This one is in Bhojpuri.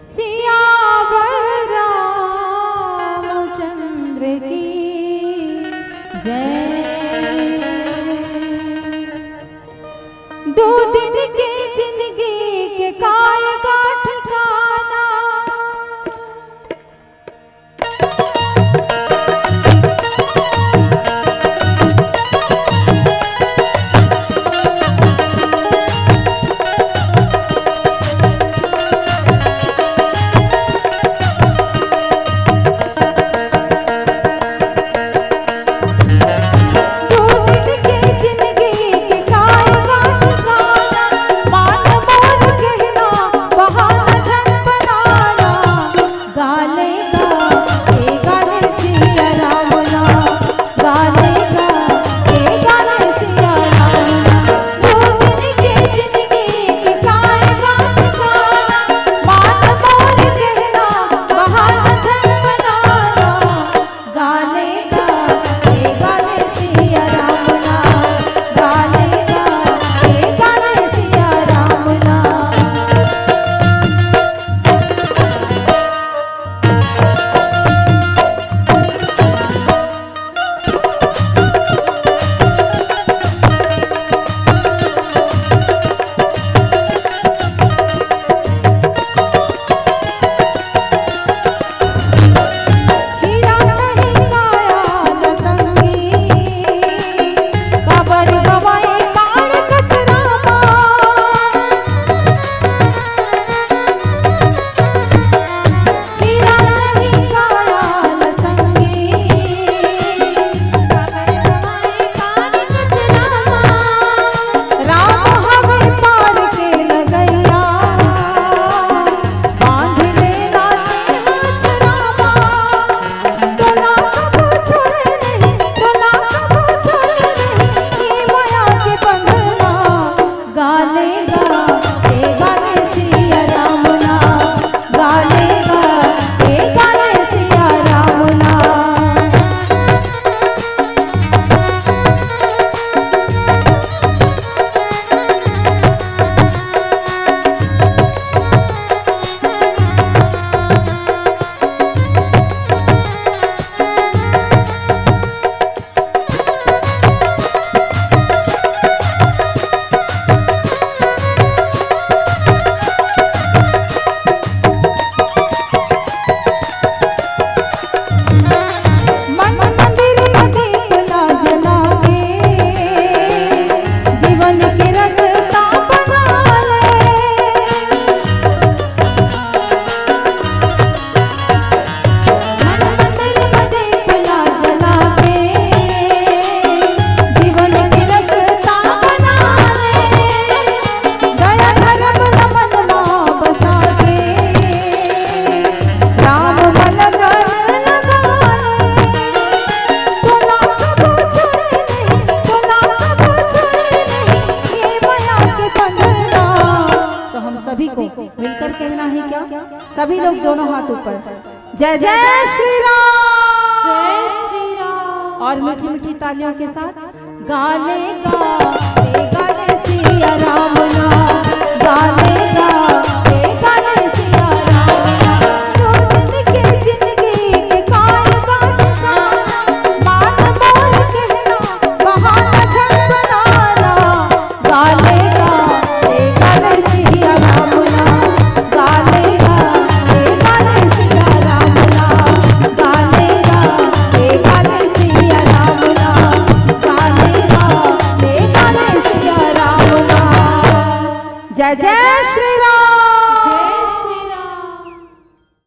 सियावर रामचंद्र की जय। दो दिन की जिंदगी के कायगा ठिकाना, मिलकर कहना है क्या? सभी लोग दोनों हाथ ऊपर, जय जय श्री राम, जय श्री राम। और मीठी मीठी तालियों के साथ गाने गाने गाने सिया राम ना, गाने गाने गाने सिया राम ना। दो दिन की जिंदगी के कायगा ठिकाना, मान बोल कहना बहाना झट बनाना। गाने गाने गाने सिया राम ना, गाने गाने गाने सिया राम ना, गाने गाने गाने सिया राम ना, गाने गाने गाने सिया राम ना। जय जय श्री राम।